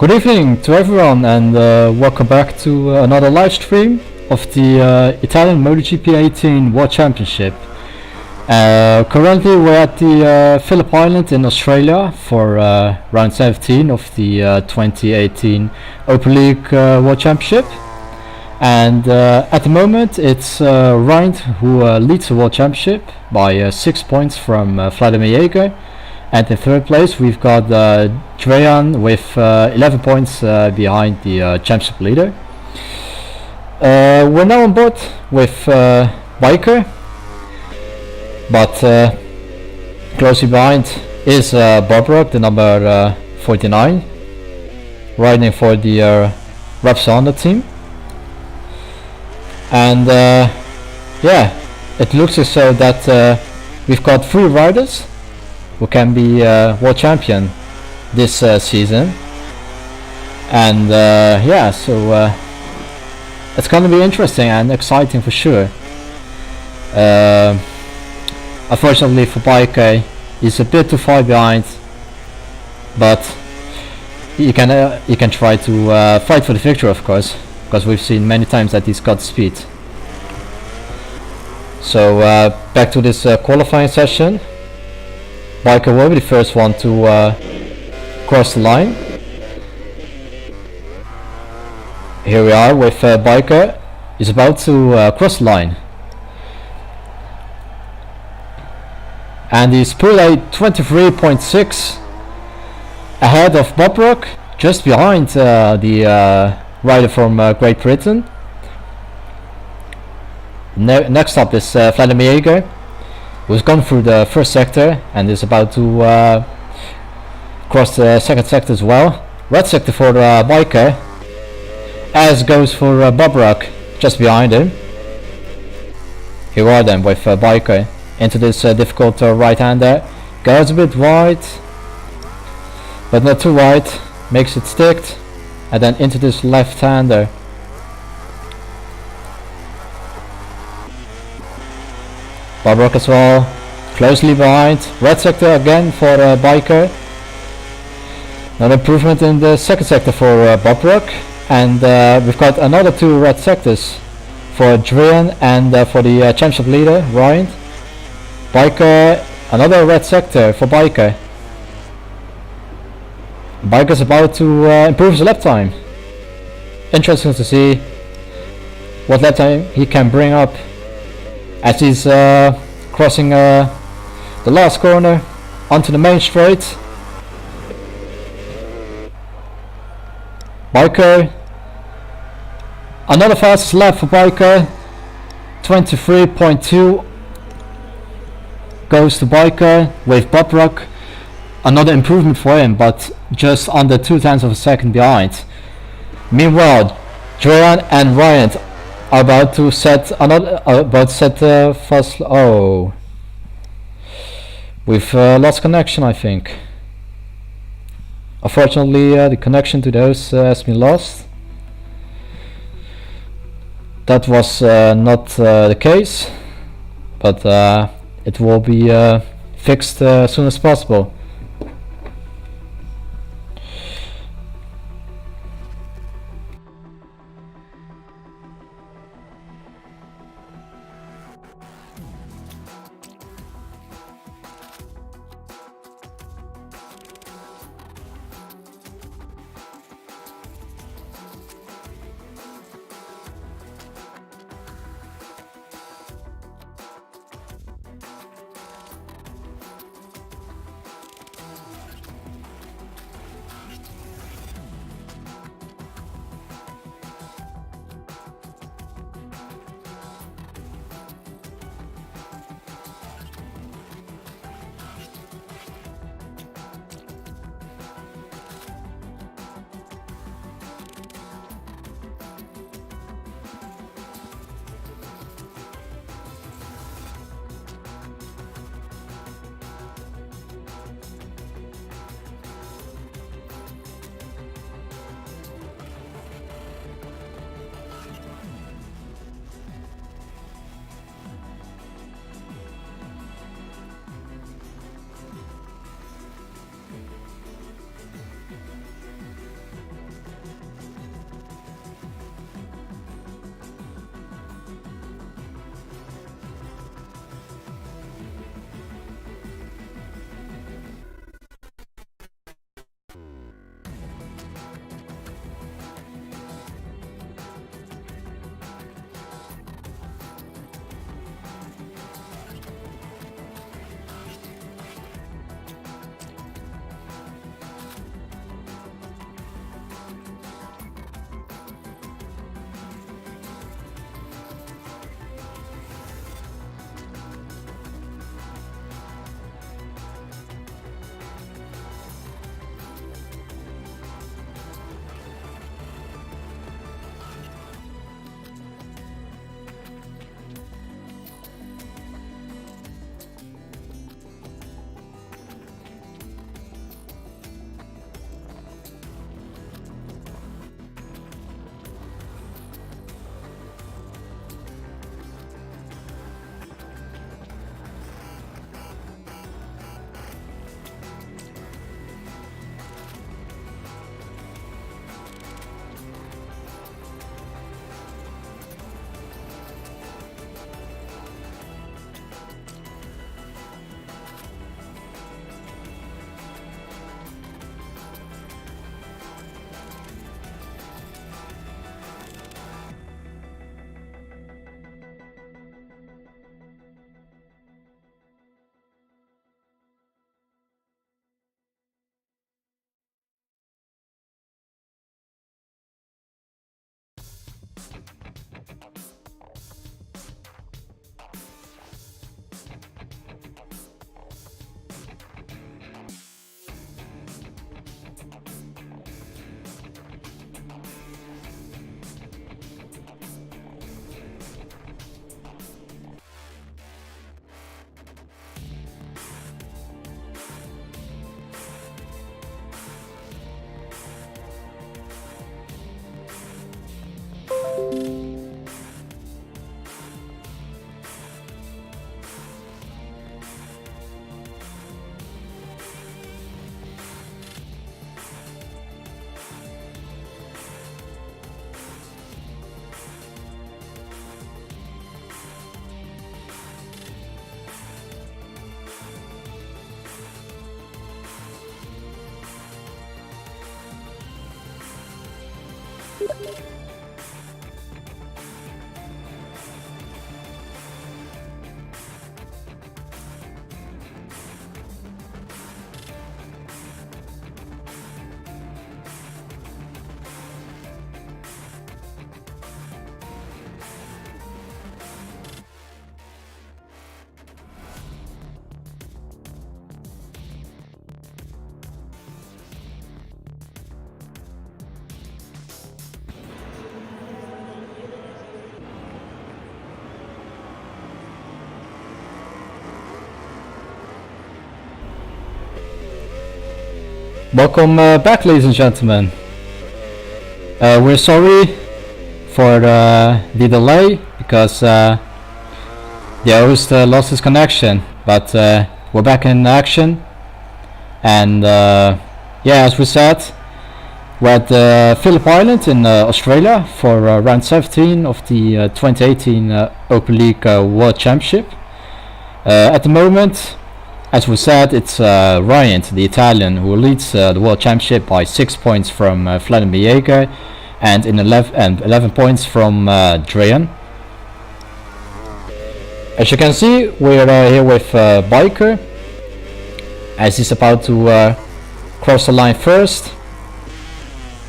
Good evening to everyone, and welcome back to another live stream of the Italian MotoGP 18 World Championship. Currently we're at the Phillip Island in Australia for round 17 of the 2018 Open League World Championship. And at the moment it's Ryan who leads the World Championship by 6 points from Vladimir. And in third place we've got Dreyan with 11 points behind the championship leader. We're now on board with Biker, but closely behind is Bobrok, the number 49, riding for the Repsol team. And yeah, it looks as though that we've got 3 riders who can be world champion this season. And yeah, so it's gonna be interesting and exciting for sure. Unfortunately for Biker, he's a bit too far behind, but you can try to fight for the victory, of course, because we've seen many times that he's got speed. So back to this qualifying session. Biker will be the first one to cross the line. Here we are with Biker. He's about to cross the line. And he's pulled a 23.6 ahead of Bobrok, just behind the rider from Great Britain. Next up is Vladimir, who's gone through the first sector and is about to cross the second sector as well. Red sector for Biker, as goes for Bobrok just behind him. Here are them with Biker into this difficult right-hander. Goes a bit wide, but not too wide, makes it stick, and then into this left-hander. Bobrok as well, closely behind. Red sector again for Biker. An improvement in the second sector for Bobrok, and we've got another 2 red sectors for Dreyan and for the championship leader Ryan. Biker, another red sector for Biker. Biker's about to improve his lap time. Interesting to see what lap time he can bring up as he's crossing the last corner onto the main straight. Biker, another fastest lap for Biker, 23.2 goes to Biker, with Bobrok another improvement for him, but just under 0.2 of a second behind. Meanwhile, Dreyan and Ryan are about to set another fast. Oh, we've lost connection, I think. Unfortunately, the connection to those has been lost. That was not the case, but it will be fixed as soon as possible. Welcome back, ladies and gentlemen. We're sorry for the delay because the host lost his connection, but we're back in action. And yeah, as we said, we're at Phillip Island in Australia for round 17 of the 2018 Open League World Championship. At the moment, as we said, it's Ryan, the Italian, who leads the World Championship by 6 points from Vladimir Jaeger and 11 points from Dreyan. As you can see, we're here with Biker, as he's about to cross the line first.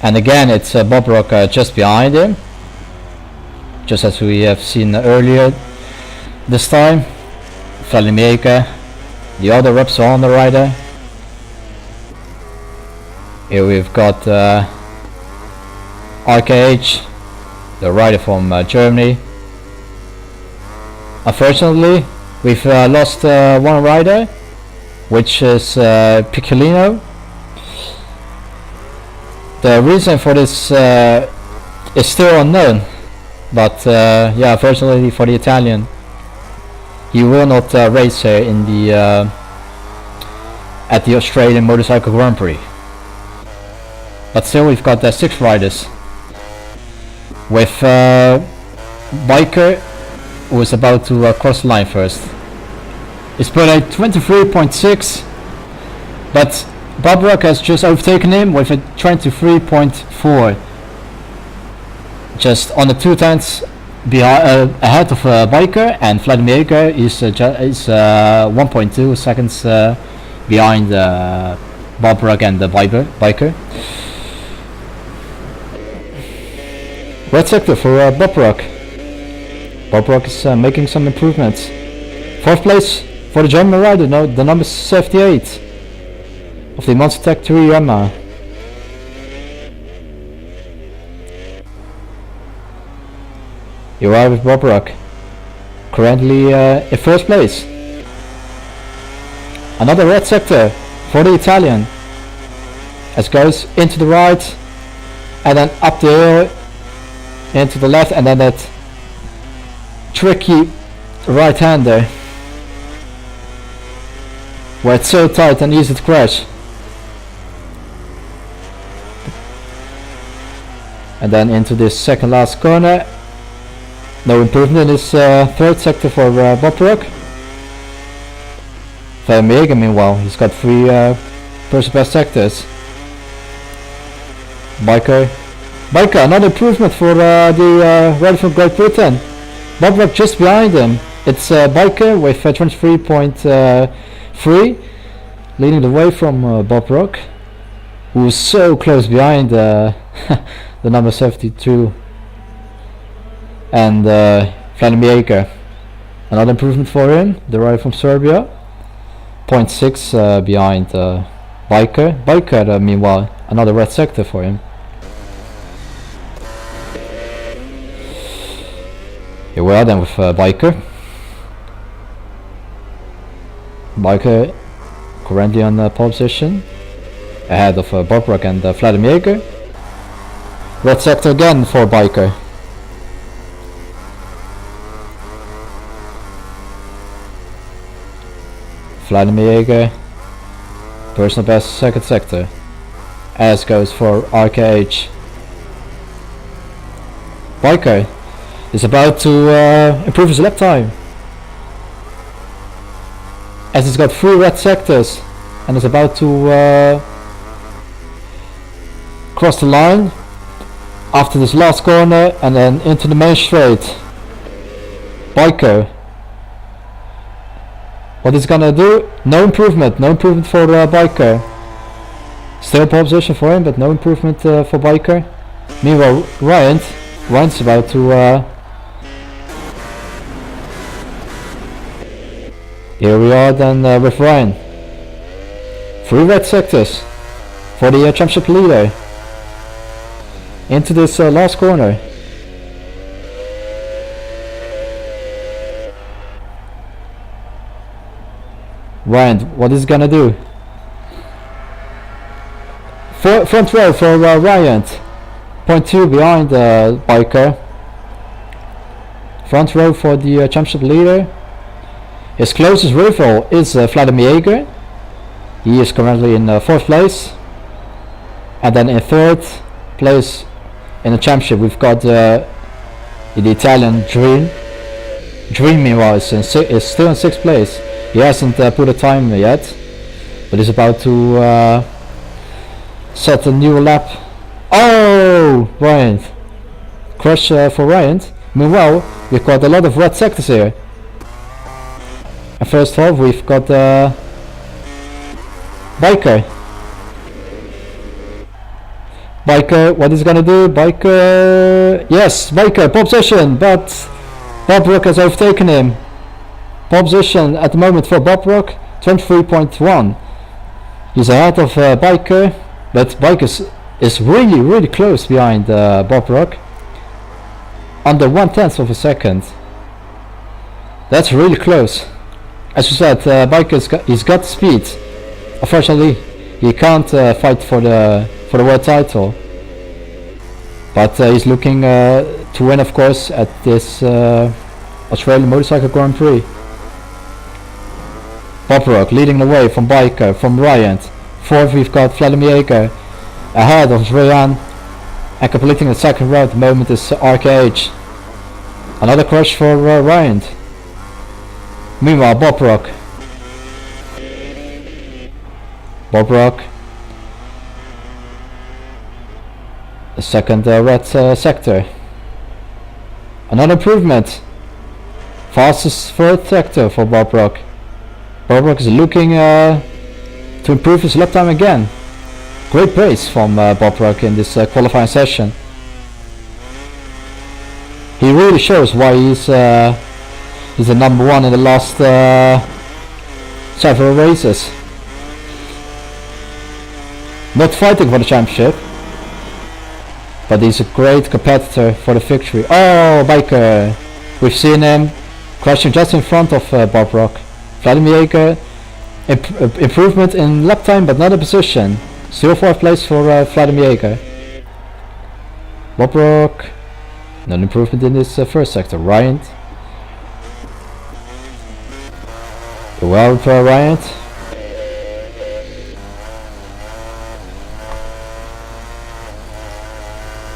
And again, it's Bob Rock just behind him, just as we have seen earlier this time. Vladimir Jaeger, the other Repsol rider. Here we've got RKH, the rider from Germany. Unfortunately, we've lost one rider, which is Piccolino. The reason for this is still unknown, but yeah, unfortunately for the Italian, he will not race in the at the Australian Motorcycle Grand Prix. But still, we've got 6 riders with Biker, who is about to cross the line first. He's put a 23.6, but Bob Rock has just overtaken him with a 23.4, just on the 2/10 ahead of Biker, and Vladimir Jaeger is 1.2 seconds behind Bob Rock and the Biker. Red sector for Bob Rock. Bob Rock is making some improvements. 4th place for the German rider, the number 78 of the Monster Tech 3 Yamaha. You are with Bob Rock, currently in 1st place. Another red sector for the Italian, as goes into the right and then up the hill into the left, and then that tricky right-hander where it's so tight and easy to crash. And then into this second last corner. No improvement in this 3rd sector for Bob Rock. Vladimir, meanwhile, he's got 3 personal best sectors. Biker, another improvement for the rider from Great Britain. Bob Rock just behind him. It's Biker with 23.3, leading the way from Bob Rock, who is so close behind the number 72. and Vladimir Jager. Another improvement for him, the rider from Serbia. 0.6 behind Biker. Biker, meanwhile, another red sector for him. Here we are then with Biker. Biker currently on pole position, ahead of Bobrock and Vladimir Jager. Red sector again for Biker. Vladimir Jager, personal best second sector, as goes for RKH. Biker is about to improve his lap time, as he's got 3 red sectors and is about to cross the line after this last corner and then into the main straight. Biker, what he's gonna do? No improvement for Biker. Still pole position for him, but no improvement for Biker. Meanwhile, Ryan's about to here we are then with Ryan. 3 red sectors for the championship leader into this last corner. Ryan, what is he gonna do? Front row for Ryan. 0.2 behind Biker. Front row for the championship leader. His closest rival is Vladimir Jager. He is currently in 4th place. And then in 3rd place in the championship we've got the Italian Dream. Dream meanwhile is still in 6th place. He hasn't put a time yet, but he's about to set a new lap. Oh, Ryan. Crash for Ryan. Meanwhile, we've got a lot of red sectors here. And first off, we've got Biker. Biker, what is he gonna do? Biker, yes, Biker, pole position, but Bobrock has overtaken him. Pole position at the moment for Bobrock, 23.1. He's ahead of Biker, but Biker is really close behind Bobrock. Under 1/10 of a second. That's really close. As you said, Biker he's got speed. Unfortunately, he can't fight for the world title. But he's looking to win, of course, at this Australian Motorcycle Grand Prix. Bobrock leading the way from Biker, from Ryan. 4th we've got Vladimir Jager ahead of Ryan, and completing the second round at the moment is RKH. Another crash for Ryan. Meanwhile, Bobrock, the second red sector. Another improvement. Fastest 3rd sector for Bobrock. Bobrock is looking to improve his lap time again. Great pace from Bobrock in this qualifying session. He really shows why he's the number 1 in the last several races. Not fighting for the championship, but he's a great competitor for the victory. Oh, Biker! We've seen him crashing just in front of Bobrock. Vladimir Jager, improvement in lap time but not in position. Still 4th place for Vladimir Jager. Bobrock, no improvement in this 1st sector. Ryan. Well for Ryan.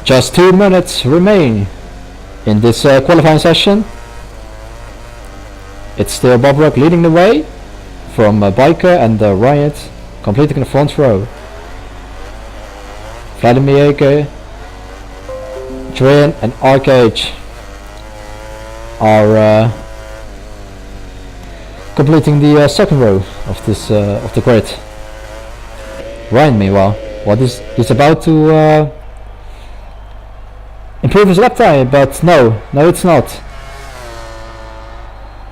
Just 2 minutes remain in this qualifying session. It's still Bobrock leading the way from Biker and Ryan completing the front row. Vladimir Jager, Drin and RKH are completing the second row of this of the grid. Ryan, meanwhile, he's about to improve his lap time, but no, it's not.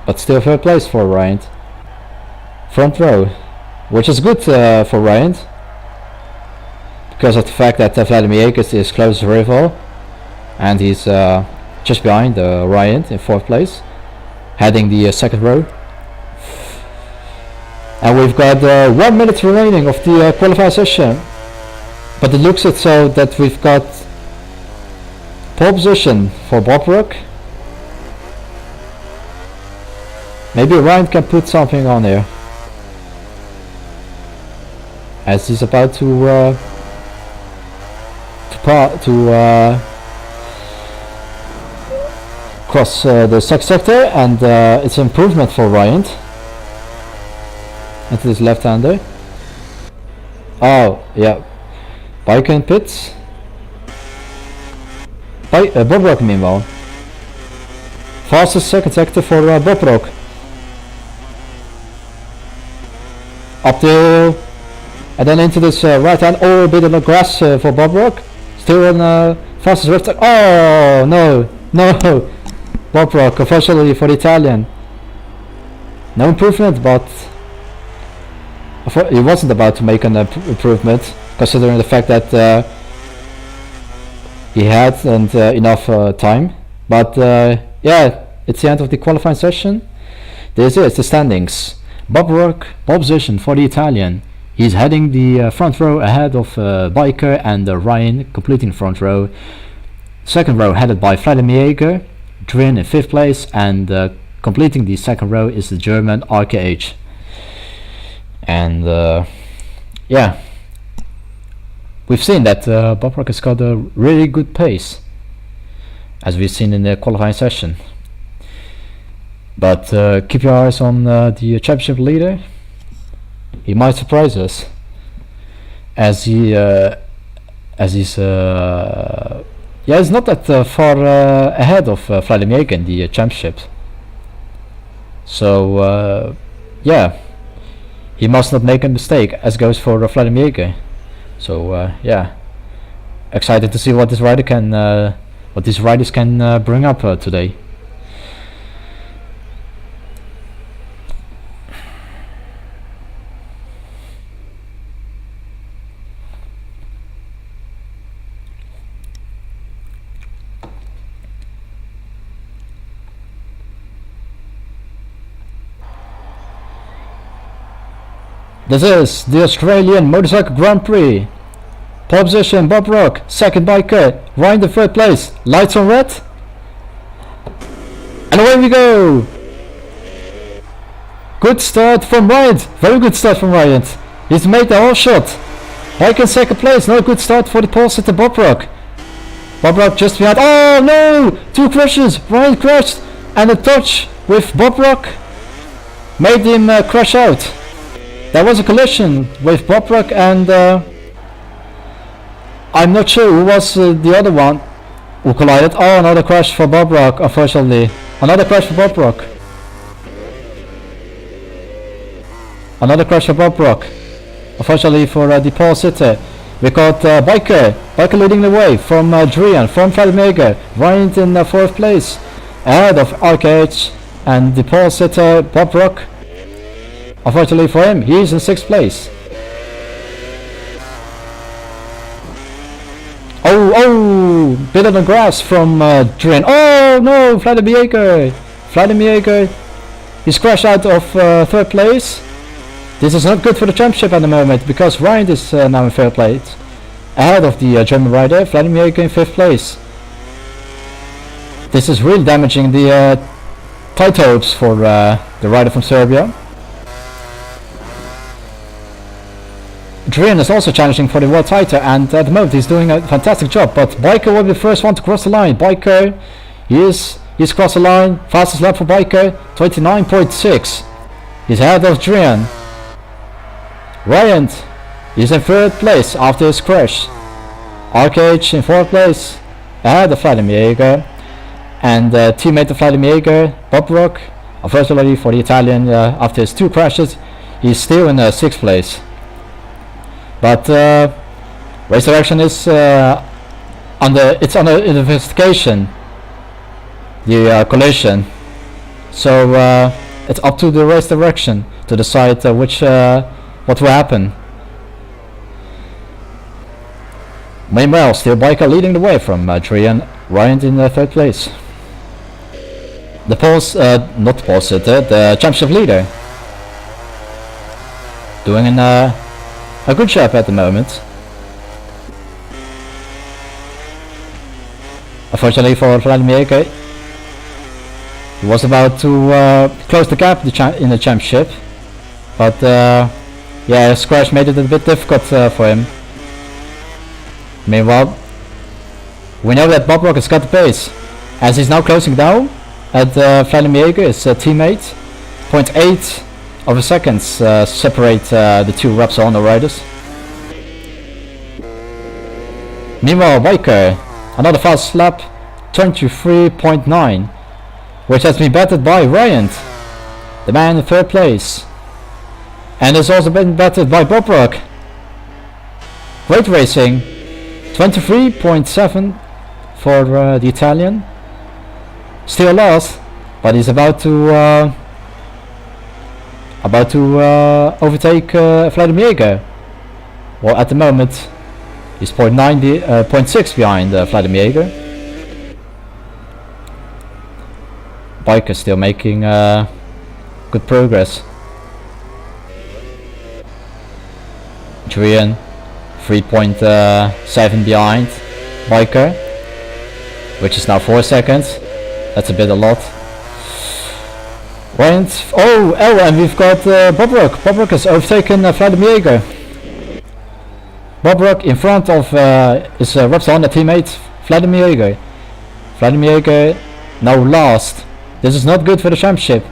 But still third place for Ryan. Front row, which is good for Ryan, because of the fact that Vladimir Ekers is his closest rival, and he's just behind Ryan in fourth place, heading the second row. And we've got 1 minute remaining of the qualifying session, but it looks it so that we've got pole position for Bob Rook. Maybe Ryan can put something on here, as he's about to cross the second sector, and it's an improvement for Ryan into this left-hander. Oh yeah, bike in pits. Bob Rock meanwhile. Fastest second sector for Bob Rock. Up the hill, and then into this right hand. Oh, a bit of the grass for Bob Rock. Still on fastest left. Oh no, Bob Rock officially for the Italian. No improvement, but he wasn't about to make an improvement, considering the fact that he hadn't enough time. But yeah, it's the end of the qualifying session. This is the standings. Bob Rock, pole position for the Italian. He's heading the front row ahead of Biker and Ryan, completing front row. Second row headed by Vladimir Jaeger, Drin in fifth place, and completing the second row is the German RKH. And yeah, we've seen that Bob Rock has got a really good pace, as we've seen in the qualifying session. But keep your eyes on the championship leader. He might surprise us, as he's yeah, he's not that far ahead of Vladimir in the championship. So yeah, he must not make a mistake, as goes for Vladimir. So yeah, excited to see what this rider can, what these riders can bring up today. This is the Australian Motorcycle Grand Prix. Pole position Bob Rock, second Biker, Ryan in third place, lights on red. And away we go! Good start from Ryan, very good start from Ryan. He's made the whole shot. Biker in second place, not a good start for the pole sitter Bob Rock. Bob Rock just behind, oh no! Two crashes, Ryan crashed, and a touch with Bob Rock made him crash out. There was a collision with Bob Rock, and I'm not sure who was the other one who collided. Oh, another crash for Bob Rock, unfortunately. Another crash for Bob Rock. Another crash for Bob Rock. Unfortunately for the pole sitter. We got Biker leading the way from Drian, from Vladimir, Ryan in fourth place, ahead of RKH and the pole sitter Bob Rock. Unfortunately for him, he is in sixth place. Oh, bit on the grass from Drin. Oh no, Vladimir Jaeger. He's crashed out of third place. This is not good for the championship at the moment, because Ryan is now in third place, ahead of the German rider, Vladimir Jaeger in fifth place. This is really damaging the tight hopes for the rider from Serbia. Drin is also challenging for the world title, and at the moment he's doing a fantastic job, but Biker will be the first one to cross the line. Biker, he's crossed the line, fastest lap for Biker, 29.6. He's ahead of Drin. Ryan is in third place after his crash. RKH in fourth place, ahead of Vladimir Jaeger, and teammate of Vladimir Jaeger, Bob Rock, unfortunately for the Italian, after his two crashes, he's still in sixth place. But race direction is it's under investigation, the collision. So it's up to the race direction to decide what will happen. Meanwhile, still biker leading the way from Tree and Ryan in third place. The championship leader doing a good job at the moment. Unfortunately for Vladimir, he was about to close the gap in the championship, but yeah, his crash made it a bit difficult for him. Meanwhile, we know that Bob Rock has got the pace, as he's now closing down at Vladimir, his teammate. 0.8 of a seconds separate the two Repsol riders. Meanwhile, Biker, another fast lap, 23.9, which has been battered by Ryan, the man in third place, and has also been battered by Bob Rock. Great racing, 23.7 for the Italian. Still lost, but he's about to overtake Vladimir. Well, at the moment, he's 0.6 behind Vladimir. Biker still making good progress. Julian 3.7 behind Biker, which is now 4 seconds. That's a bit a lot. And and we've got Bob Rock. Bob Rock has overtaken Vladimir. Bob Rock in front of his Repsol teammate Vladimir. Vladimir now last. This is not good for the championship.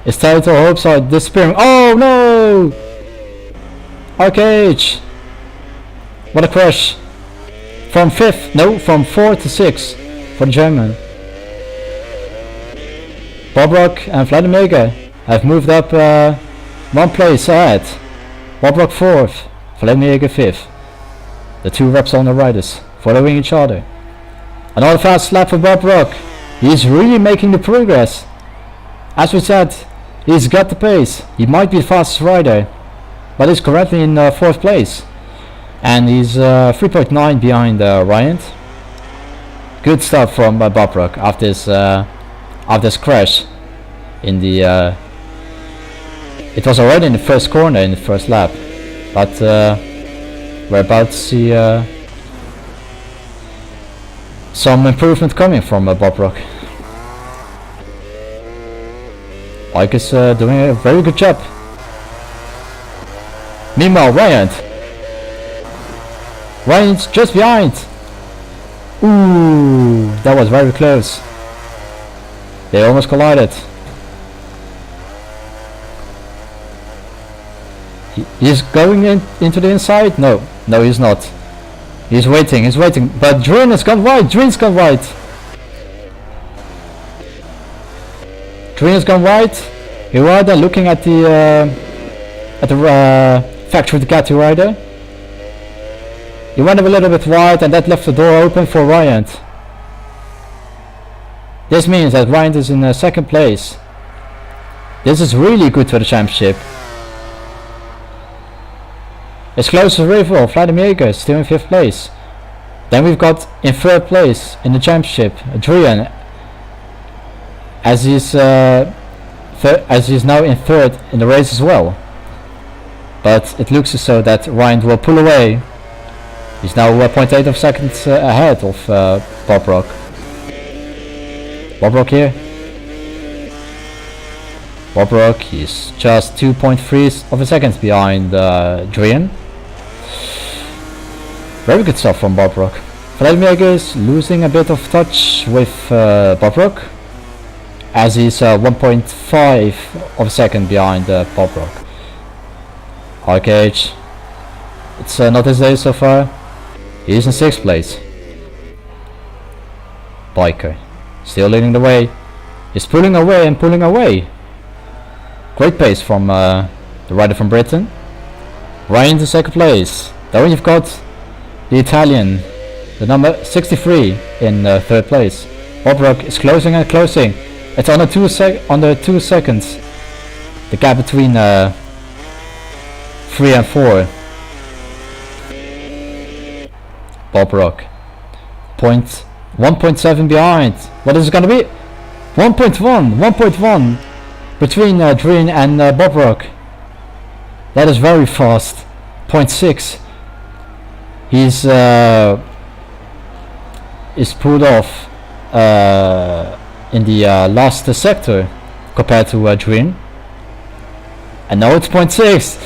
His title hopes are disappearing. Oh no! RKH! What a crash! From 4 to 6 for the German. Bob Rock and Vladimir have moved up 1 place ahead. Bob Rock 4th, Vladimir 5th. The two Repsol riders following each other. Another fast lap for Bob Rock. He's really making the progress. As we said, he's got the pace. He might be the fastest rider, but he's currently in 4th place. And he's 3.9 behind Ryan. Good stuff from Bob Rock after this crash in the it was already in the first corner in the first lap, but we're about to see some improvement coming from Bob Rock. Bike is doing a very good job. Meanwhile, Ryan's just behind. Ooh, that was very close. They almost collided. He's going into the inside? No, he's not. He's waiting. But Drin has gone wide. Drin's gone wide. Drin has gone wide. You're rather looking at the factory Ducati rider. He went a little bit wide, and that left the door open for Ryan. This means that Ryan is in 2nd place. This is really good for the championship. His closest rival, Vladimir, is still in 5th place. Then we've got in 3rd place in the championship, Adrian, as he's now in 3rd in the race as well. But it looks as though that Ryan will pull away. He's now 0.8 of seconds ahead of Bob Rock. Bob Rock here. Bob Rock is just 2.3 of a seconds behind Drian. Very good stuff from Bob Rock. Vladimir is losing a bit of touch with Bob Rock, as he's 1.5 of a second behind Bob Rock. RKH, it's not his day so far. He's in 6th place. Biker still leading the way. He's pulling away. Great pace from the rider from Britain. Ryan to 2nd place. Then you've got the Italian the number 63 in third place. Bob Rock is closing and closing. It's under 2 seconds. The gap between 3 and 4. Bob Rock. 1.7 behind. What is it gonna be? 1.1 between Dreen and Bob Rock. That is very fast. 0.6. He's pulled off in the last sector compared to Dreen. And now it's 0.6.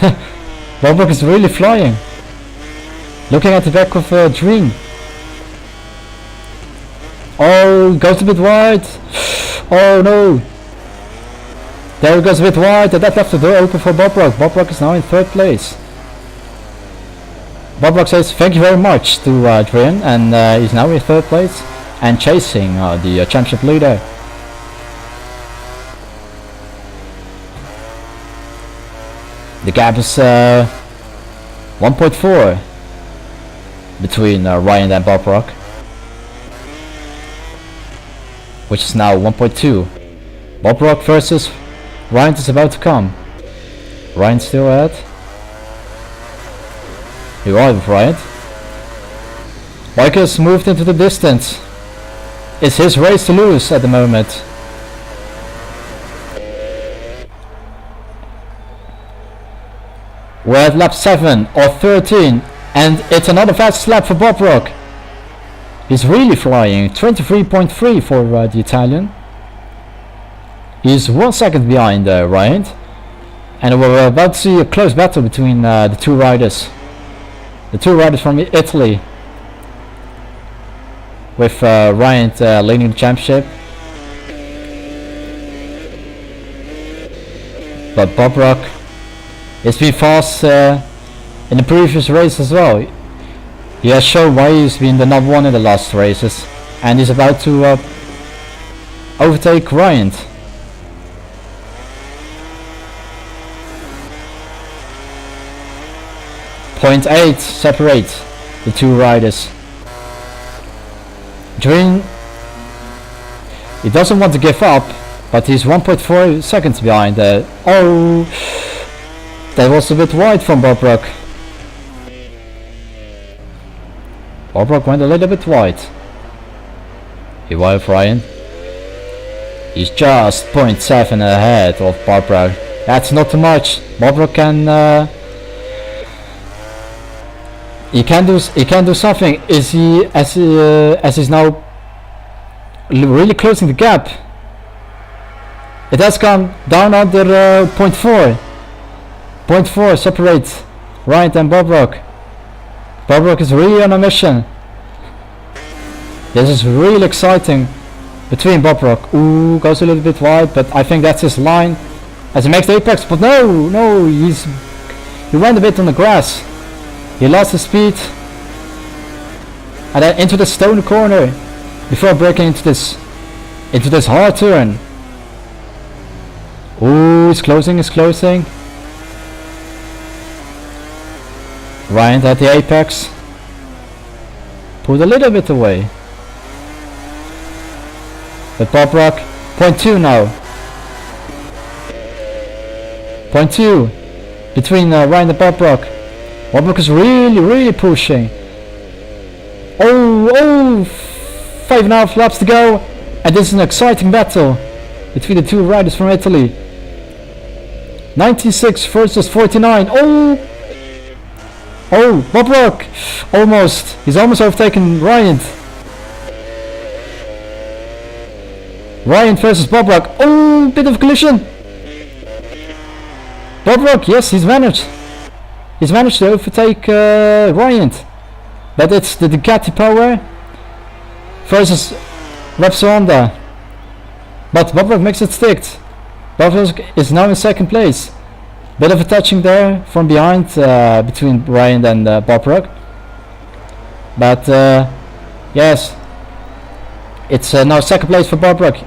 Bob Rock is really flying. Looking at the back of Dreen. Oh, goes a bit wide. Oh no. There it goes a bit wide, and that left the door open for Bob Rock. Bob Rock is now in third place. Bob Rock says thank you very much to Dreen, and he's now in third place and chasing the championship leader. The gap is 1.4 between Ryan and Bob Rock, which is now 1.2. Bob Rock versus Ryan is about to come. Ryan still ahead. You are with Ryan. Michael's moved into the distance. It's his race to lose at the moment. We're at lap 7 or 13, and it's another fast lap for Bob Rock. He's really flying. 23.3 for the Italian. He's 1 second behind Ryan, and we're about to see a close battle between the two riders. The two riders from Italy, with Ryan leading the championship. But Bob Rock has been fast in the previous race as well. He has shown why he's been the number one in the last races, and he's about to overtake Ryan. .8 separate the two riders. Dreen, he doesn't want to give up, but he's 1.4 seconds behind. Oh, that was a bit wide from Bob Rock. Bob Rock went a little bit wide. He won Ryan. He's just 0.7 ahead of Bob Rock. That's not too much. Bob Rock can. He can do something. Is he as he's now really closing the gap? It has come down under 0.4. 0.4 separates Ryan and Bob Rock. Bob Rock is really on a mission. This is really exciting between Bob Rock. Ooh, goes a little bit wide, but I think that's his line as he makes the apex. But no, he went a bit on the grass. He lost his speed, and then into the stone corner before breaking into this hard turn. Ooh, it's closing. Ryan at the apex, pulled a little bit away, but Bob Rock 0.2 now. 0.2 between Ryan and Bob Rock. Bob Rock is really pushing. Oh, 5.5 laps to go, and this is an exciting battle between the two riders from Italy. 96 versus 49. Oh, Bob Rock he's almost overtaken Ryan. Ryan versus Bob Rock. Oh, bit of collision. Bob Rock, yes, he's managed to overtake Ryan, but it's the Ducati power versus Repsol Honda. But Bob Rock makes it stick. Bob Rock is now in second place. Bit of a touching there from behind between Ryan and Bob Rock. But yes, it's now second place for Bob Rock.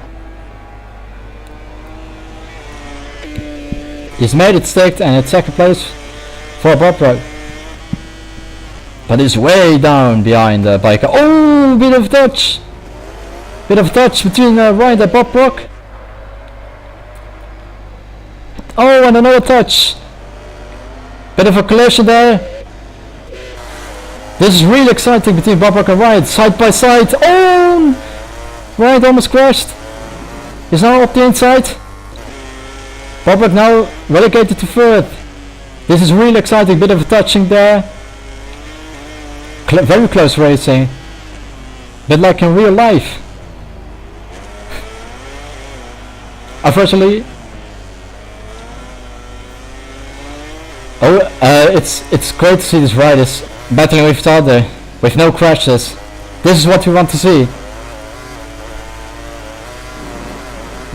He's made it stick, and it's second place for Bob Rock. but he's way down behind the biker. Oh, bit of touch between Ryan and Bob Rock. Oh, and another touch. Bit of a collision there. This is really exciting between Bob Rock and Ryan, side by side. Oh, Ryan almost crashed. He's now up the inside. Bob Rock now relegated to third. This is really exciting, bit of a touching there. Very close racing. Bit like in real life. Unfortunately. It's great to see these riders battling with each other with no crashes. This is what we want to see.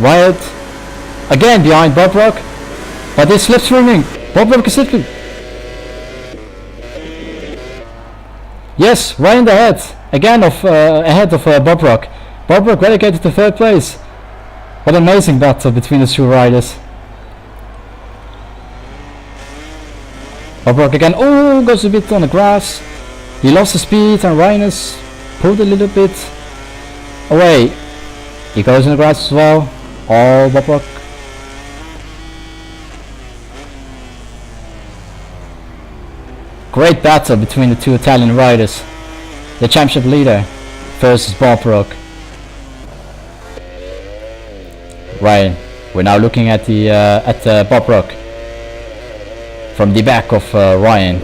Wyatt again behind Bob Rock, but he's slipstreaming. Bob Rock is slipping. Yes, Ryan ahead again of ahead of Bob Rock. Bob Rock relegated to third place. What an amazing battle between the two riders. Bob Rock again. Oh, goes a bit on the grass. He lost the speed and Ryan has pulled a little bit away. He goes in the grass as well. Oh, Bob Rock. Great battle between the two Italian riders. The championship leader versus Bob Rock. Ryan, we're now looking at the Bob Rock from the back of Ryan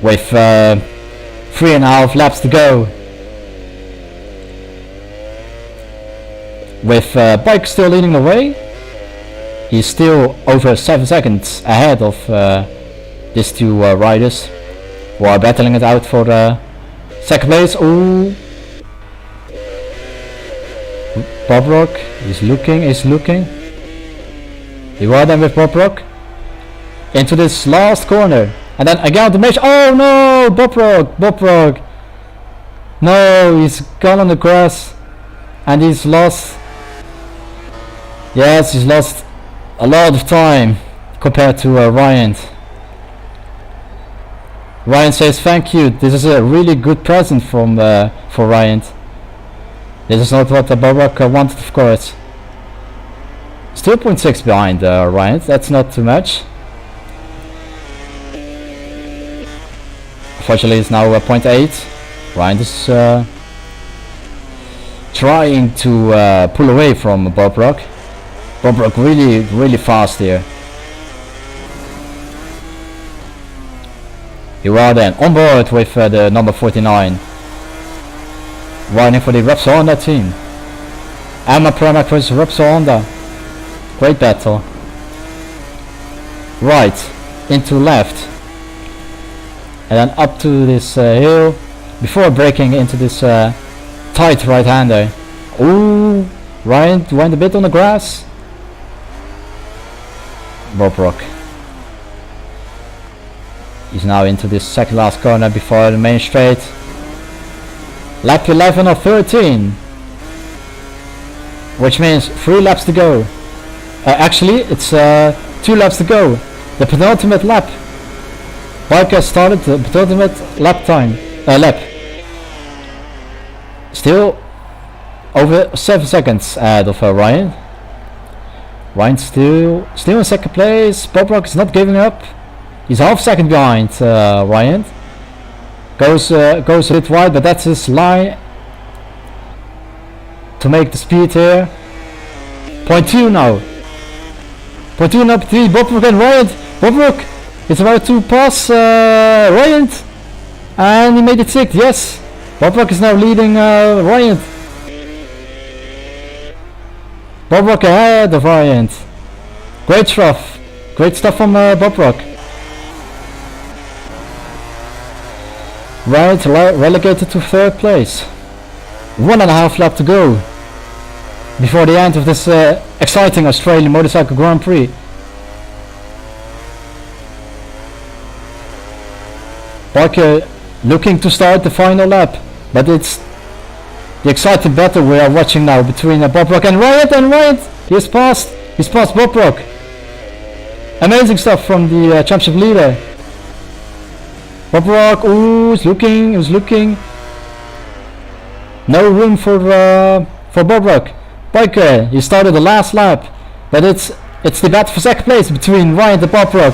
with 3.5 laps to go. With Bike still leading the way, he's still over 7 seconds ahead of these two riders who are battling it out for the second place. Ooh. Bob Rock is looking. He was then with Bob Rock into this last corner, and then again the match. Oh no, Bob Rock. No, he's gone on the grass, and he's lost. Yes, he's lost a lot of time compared to Ryan. Ryan says thank you. This is a really good present from for Ryan. This is not what Bob Rock wanted, of course. Still 0.6 behind Ryan. That's not too much. Unfortunately, it's now 0.8. Ryan is trying to pull away from Bob Rock. Bob Rock really fast here. You are then on board with the number 49. Riding for the Repsol Honda team. Emma Pramac versus Repsol Honda. Great battle. Right into left. And then up to this hill before breaking into this tight right-hander. Ooh, Ryan went a bit on the grass. Bob Rock. He's now into this second last corner before the main straight. Lap 11 of 13. Which means 3 laps to go. Actually, it's 2 laps to go. The penultimate lap. Biker started the penultimate lap time. Lap. Still over 7 seconds ahead of Ryan. Ryan still in second place. Bob Rock is not giving up. He's half second behind Ryan. Goes a bit wide, but that's his line to make the speed here. 0.2 now. 0.2 now between Bob Rock and Ryan. Bob Rock is about to pass Ryan, and he made it 6th. Yes, Bob Rock is now leading Ryan. Bob Rock ahead of Ryan. Great stuff from Bob Rock. Ryan relegated to 3rd place. 1.5 lap to go before the end of this exciting Australian Motorcycle Grand Prix. Parker looking to start the final lap, but it's the exciting battle we are watching now between Bob Rock and Ryan. He's passed Bob Rock. Amazing stuff from the championship leader. Bob Rock, ooh, he's looking. No room for Bob Rock. Biker, he started the last lap, but it's the battle for second place between Ryan and Bob Rock.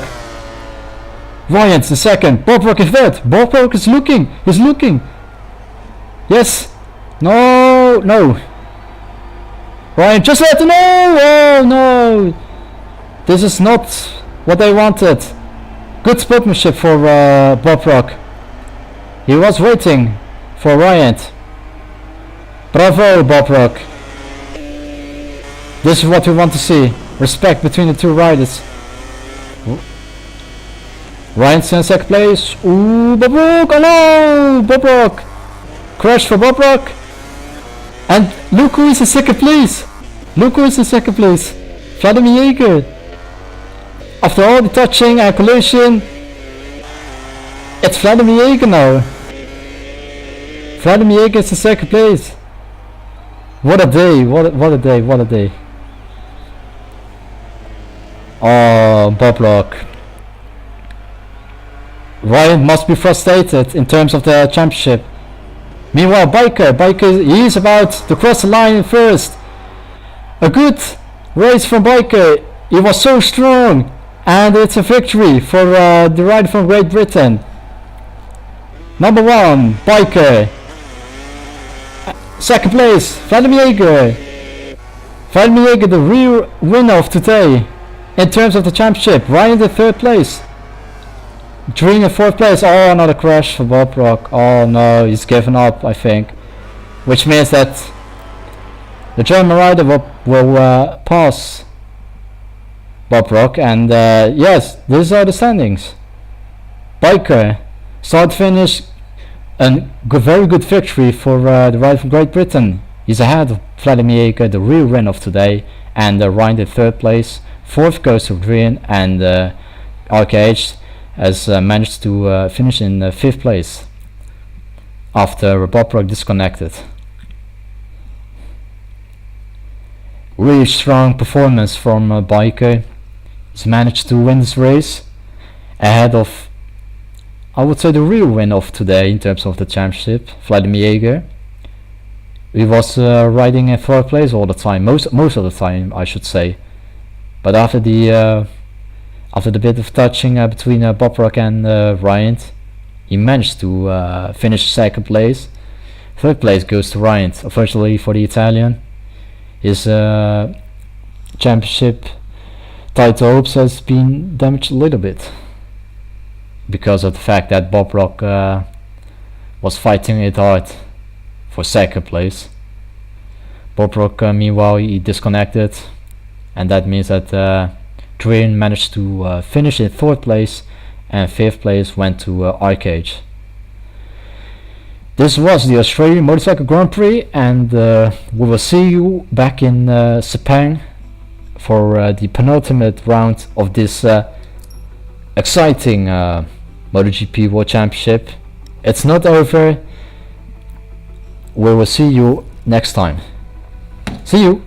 Ryan's the second, Bob Rock is third. Bob Rock is looking. Yes. No. Ryan just let no. Oh no. This is not what they wanted. Good sportsmanship for Bob Rock. He was waiting for Ryan. Bravo, Bob Rock. This is what we want to see. Respect between the two riders. Ryan's in second place. Ooh, Bob Rock. Oh no, Bob Rock. Crash for Bob Rock. And look who is in second place. Vladimir Jaeger. After all the touching and collision, it's Vladimir Jaeger now. Vladimir Jaeger is in second place. What a day, what a day. Oh, Bob Rock. Ryan must be frustrated in terms of the championship. Meanwhile, Biker, he is about to cross the line first. A good race from Biker. He was so strong. And it's a victory for the rider from Great Britain. Number 1, Biker. Second place, Vladimir Jaeger. Vladimir Jaeger, the real winner of today in terms of the championship. Ryan in third place. Dream in fourth place. Oh, another crash for Bob Rock. Oh no, he's given up, I think. Which means that the German rider will pass Bob Rock, and yes, these are the standings. Biker, start finish, a very good victory for the rider from Great Britain. He's ahead of Vladimir Jaeger, the real winner of today, and Ryan in third place. Fourth goes to Adrian, and RKH has managed to finish in fifth place after Bob Rock disconnected. Really strong performance from Biker. He's managed to win this race ahead of, I would say, the real win of today in terms of the championship, Vladimir Jaeger. He was riding in third place all the time, most of the time, I should say. But after the bit of touching between Bob Rock and Ryan, he managed to finish second place. Third place goes to Ryan, unfortunately for the Italian. His championship title hopes has been damaged a little bit because of the fact that Bob Rock was fighting it hard for second place. Bob Rock meanwhile he disconnected, and that means that Dream managed to finish in third place, and fifth place went to Arcade. This was the Australian Motorcycle Grand Prix, and we will see you back in Sepang for the penultimate round of this exciting MotoGP World Championship. It's not over. We will see you next time. See you!